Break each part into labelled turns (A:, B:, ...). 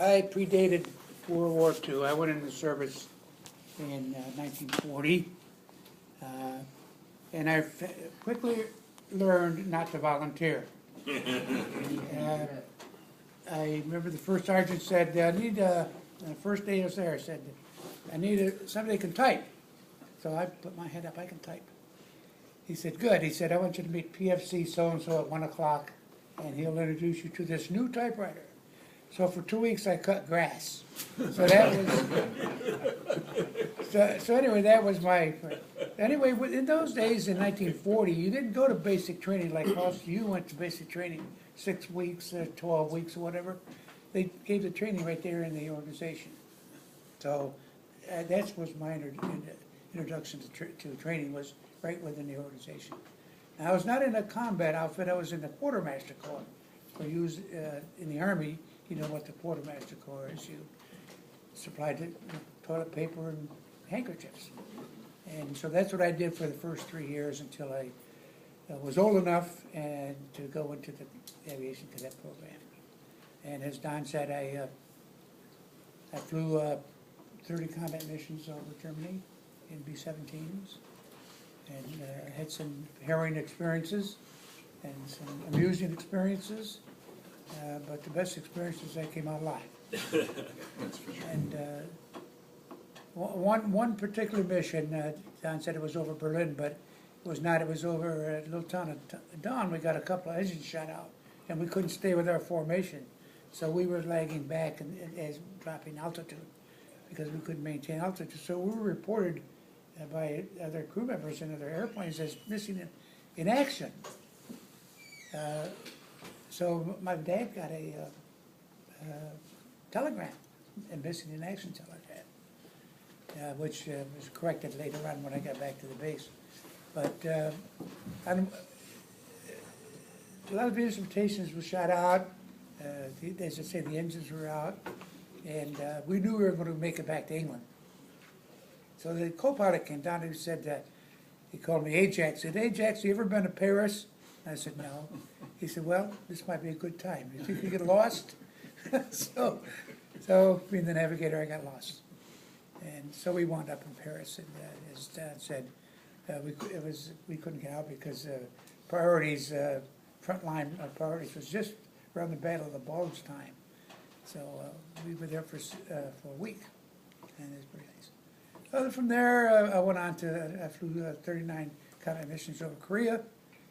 A: I predated World War II. I went into service in 1940. And I quickly learned not to volunteer. I remember the first sergeant said, I need, the first day I was there, I said, I need somebody who can type. So I put my hand up, I can type. He said, good. He said, I want you to meet PFC so-and-so at 1 o'clock, and he'll introduce you to this new typewriter. So for 2 weeks, I cut grass. So that was, so anyway, that was my, anyway, in those days in 1940, you didn't go to basic training like most, you went to basic training 6 weeks, 12 weeks or whatever. They gave the training right there in the organization. So that was my introduction to training, was right within the organization. Now, I was not in a combat outfit, I was in the quartermaster corps. For use in the Army, you know what the quartermaster corps is. You supplied the toilet paper and handkerchiefs. And so that's what I did for the first 3 years until I was old enough and to go into the aviation cadet program. And as Don said, I flew 30 combat missions over Germany in B-17s and had some harrowing experiences and some amusing experiences. But the best experiences, I came out alive. And one particular mission, Don said it was over Berlin, but it was not. It was over a little town of Dawn. We got a couple of engines shot out, and we couldn't stay with our formation. So we were lagging back and as dropping altitude because we couldn't maintain altitude. So we were reported by other crew members in other airplanes as missing in action. So my dad got a telegram, a missing in action telegram, which was corrected later on when I got back to the base. But a lot of the instrumentations were shot out. As I say, the engines were out, and we knew we were going to make it back to England. So the co-pilot came down and he said that, he called me Ajax. He said, Ajax, you ever been to Paris? I said, no. He said, well, this might be a good time. You think you get lost? so being the navigator, I got lost. And so we wound up in Paris, and as Dad said, we couldn't get out because priorities, frontline priorities was just around the Battle of the Bulge time. So we were there for a week, and it was pretty nice. From there, I went on to, I flew 39 combat missions over Korea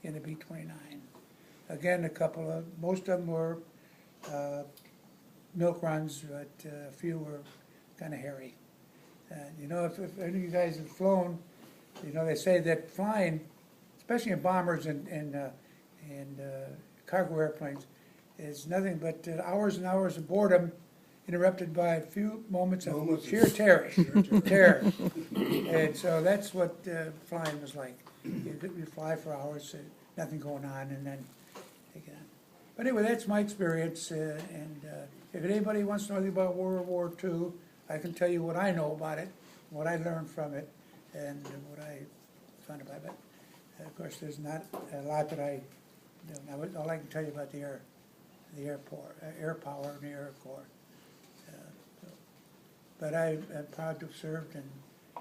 A: in the B-29. Again, most of them were milk runs, but a few were kind of hairy. You know, if any of you guys have flown, you know, they say that flying, especially in bombers and cargo airplanes, is nothing but hours and hours of boredom interrupted by a few moments of sheer terror. Terror. And so that's what flying was like. You fly for hours, nothing going on, and then take it on. But anyway, that's my experience. And if anybody wants to know anything about World War II, I can tell you what I know about it, what I learned from it, and what I found about it. Of course, there's not a lot that I know. All I can tell you about the air power, and the Air Corps. But I'm proud to have served, and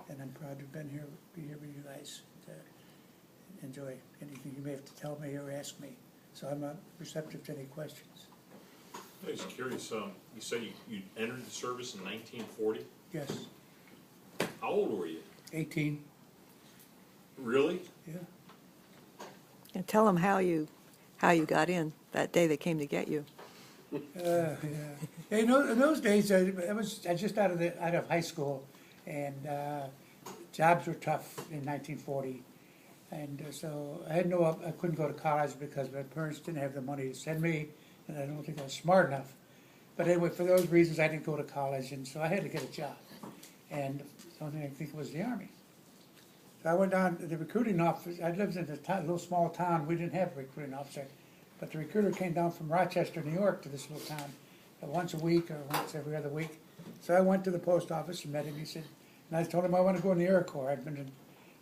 A: I'm proud to have been here, be here with you guys to enjoy anything you may have to tell me or ask me. So I'm receptive to any questions.
B: I was curious, you said you entered the service in 1940?
A: Yes.
B: How old were you?
A: 18.
B: Really?
A: Yeah.
C: And tell them how you got in that day they came to get you.
A: Yeah. You know, in those days, I was just out of high school, and jobs were tough in 1940, and so I couldn't go to college because my parents didn't have the money to send me, and I don't think I was smart enough. But anyway, for those reasons, I didn't go to college, and so I had to get a job, and the only thing I think was the Army. So I went down to the recruiting office. I lived in a little small town. We didn't have a recruiting officer. But the recruiter came down from Rochester, New York to this little town once a week or once every other week. So I went to the post office and met him. He said, and I told him I want to go in the Air Corps. I'd been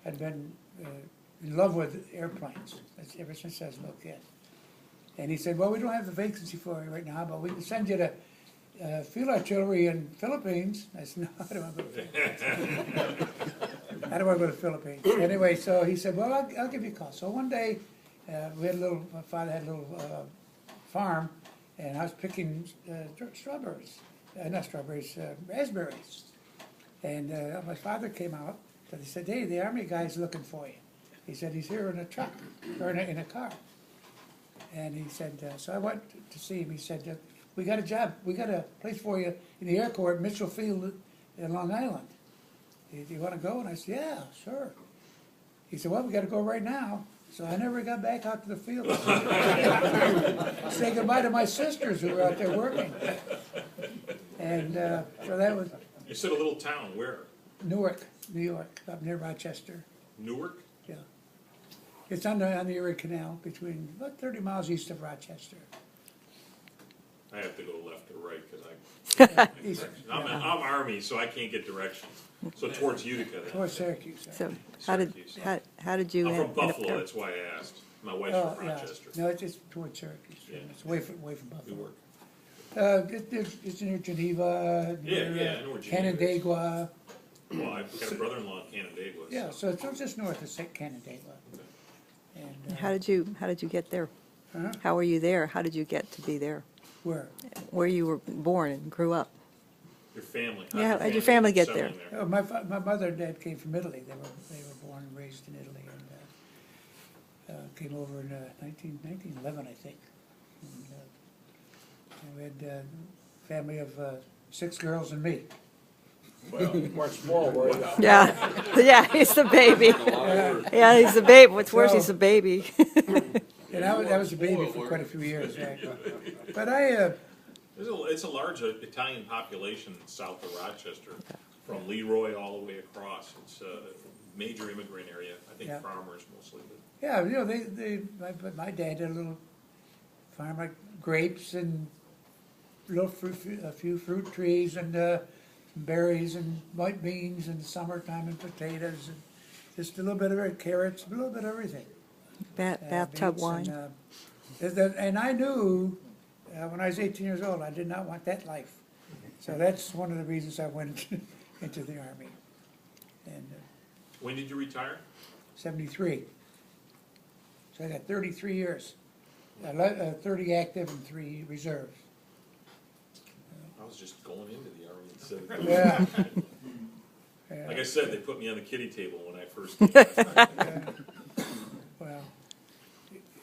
A: in love with airplanes ever since I was a little kid. And he said, well, we don't have the vacancy for you right now, but we can send you to field artillery in Philippines. I said, no, I don't want to go to the Philippines. I don't want to go to the Philippines. Anyway, so he said, well, I'll give you a call. So one day, my father had a little farm, and I was picking strawberries, not strawberries, raspberries. And my father came out, and he said, hey, the army guy's looking for you. He said, he's here in a truck, or in a car. And he said, so I went to see him. He said, we got a job, we got a place for you in the Air Corps at Mitchell Field in Long Island. Do you want to go? And I said, yeah, sure. He said, well, we got to go right now. So I never got back out to the field. Say goodbye to my sisters who were out there working. And so that was
B: You said a little town, where?
A: Newark, New York, up near Rochester.
B: Newark?
A: Yeah. It's on the Erie Canal, between about 30 miles east of Rochester.
B: I have to go left or right, because
A: East,
B: I'm Army, so I can't get directions. So towards Utica then.
A: towards Syracuse.
C: So how did,
B: Syracuse.
C: how did you
B: I'm
C: end
B: from
C: up
B: Buffalo,
C: there?
B: that's why I asked. My wife's
A: Oh,
B: from
A: yeah.
B: Rochester.
A: No, it's just towards Syracuse.
B: Yeah.
A: It's away from Buffalo.
B: Newark.
A: It's near Geneva,
B: Yeah,
A: near
B: yeah, I know where Geneva is.
A: Canandaigua.
B: Well, I've got a brother-in-law in Canandaigua.
A: Yeah, so it's just north of Canandaigua. And,
C: How did you get there?
A: huh?
C: How were you there? How did you get to be there?
A: Where?
C: Where you were born and grew up?
B: Your family.
C: Yeah, how'd your family get there?
B: settling
A: Oh, my mother and dad came from Italy. They were born and raised in Italy, and came over in 1911, I think. And we had a family of 6 girls and me.
B: Well,
D: Weren't small, were you?
C: Yeah, yeah, he's the baby. Yeah, he's the baby. What's worse, he's the baby.
A: And I was a baby for quite a few years. But I,
B: it's a large Italian population south of Rochester, from Leroy all the way across. It's a major immigrant area. I think
A: Yeah.
B: farmers mostly. But
A: yeah, you know, my dad had a little farm, like grapes and a few fruit trees and berries and white beans in the summertime and potatoes and just a little bit of carrots, a little bit of everything.
C: Bathtub
A: Beets
C: wine.
A: And I knew when I was 18 years old, I did not want that life. So that's one of the reasons I went into the Army. And
B: when did you retire?
A: 73. So I got 33 years, 30 active and 3 reserve.
B: I was just going into the Army instead of.
A: Yeah.
B: Like I said, they put me on the kiddie table when I first.
A: Well,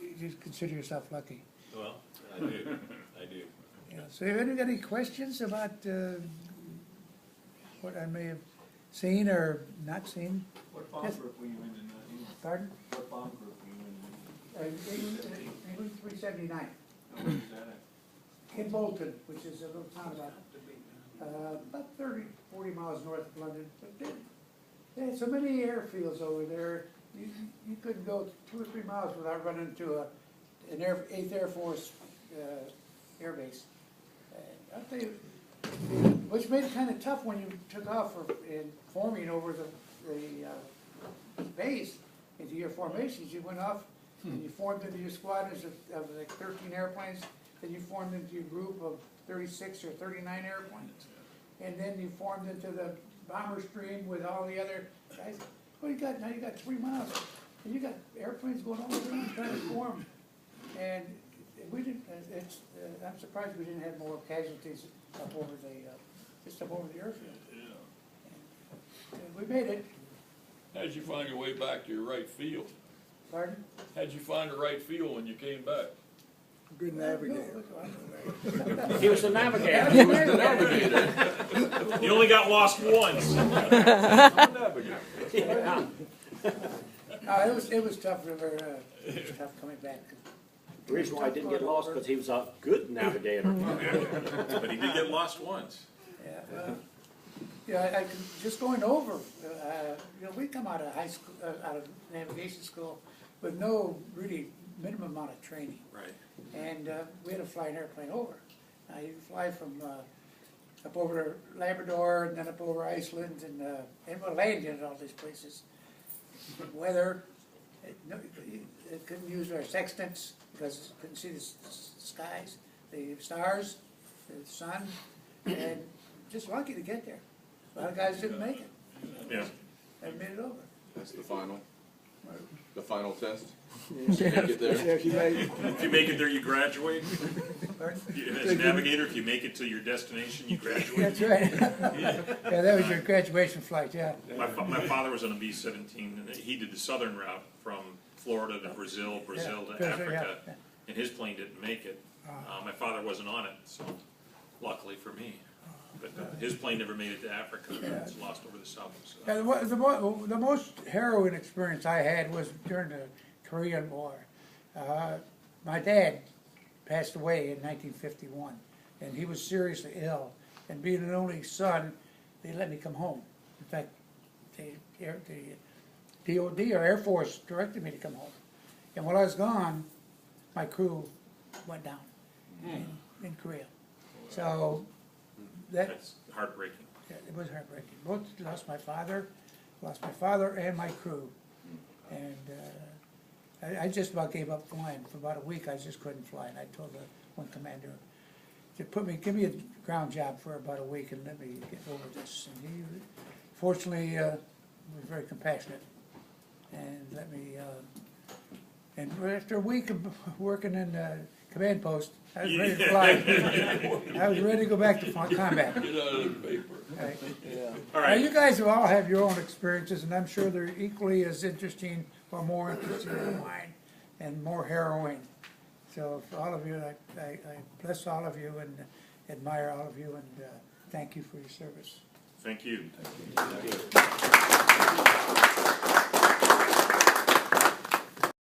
A: you just consider yourself lucky.
B: Well, I do. I do.
A: Yeah. So have you got any questions about what I may have seen or not seen?
D: What bomb
A: Yes.
D: group were you in England?
A: Pardon?
D: What bomb group were you in?
A: England 379.
D: Where was that at?
A: In Bolton, which is a little town about 30, 40 miles north of London. But they had so many airfields over there, you couldn't go 2 or 3 miles without running into an 8th Air Force air base. I'll tell you, which made it kind of tough when you took off in forming over the base into your formations. You went off and you formed into your squadrons of like 13 airplanes. Then you formed into your group of 36 or 39 airplanes. And then you formed into the bomber stream with all the other guys. Well, now you got 3 miles. And you got airplanes going all around trying to form. And we didn't, I'm surprised we didn't have more casualties up over just up over the airfield.
E: Yeah.
A: And we made it.
E: How'd you find your way back to your right field?
A: Pardon?
E: How'd you find the right field when you came back?
A: Good navigator.
D: He was the navigator.
B: You only got lost once.
D: Yeah.
A: It was tough, it was tough coming back.
D: The reason why I didn't get lost because he was a good navigator.
B: But he did get lost once.
A: Yeah, well, yeah, I just going over, we come out of high school, out of navigation school with no really minimum amount of training.
B: Right.
A: And we had to fly an airplane over. Now you fly from up over to Labrador and then up over Iceland and we'll land in all these places. Weather, it couldn't use our sextants because it couldn't see the skies, the stars, the sun. and just lucky to get there. A lot of guys didn't make it,
B: Yeah.
A: and made it over.
F: That's the final test.
D: Yeah.
F: Get there.
D: Yeah, you made-
B: If you make it there, you graduate.
A: Pardon?
B: As a navigator, if you make it to your destination, you graduate.
A: That's right. Yeah, that was your graduation flight, yeah.
B: My father was on a B-17, and he did the southern route from Florida to Brazil, Brazil to
A: Brazil, yeah,
B: Africa,
A: yeah.
B: and his plane didn't make it. My father wasn't on it, so luckily for me. But his plane never made it to Africa, it was lost over the South.
A: Yeah, the most harrowing experience I had was during the Korean War. My dad passed away in 1951, and he was seriously ill. And being an only son, they let me come home. In fact, the DOD or Air Force directed me to come home. And while I was gone, my crew went down in Korea. So
B: That's heartbreaking.
A: it was heartbreaking. Both lost my father and my crew. And I just about gave up flying. For about a week, I just couldn't fly. And I told the one commander to give me a ground job for about a week and let me get over this. And he, fortunately, was very compassionate and let me. And after a week of working in command post, I was ready to fly. I was ready to go back to combat.
E: Get out of the paper.
A: Right.
B: All
A: Now,
B: right,
A: you guys have all have your own experiences, and I'm sure they're equally as interesting or more interesting than mine, and more harrowing. So for all of you, I bless all of you and admire all of you, and thank you for your service.
B: thank you.
D: Thank you.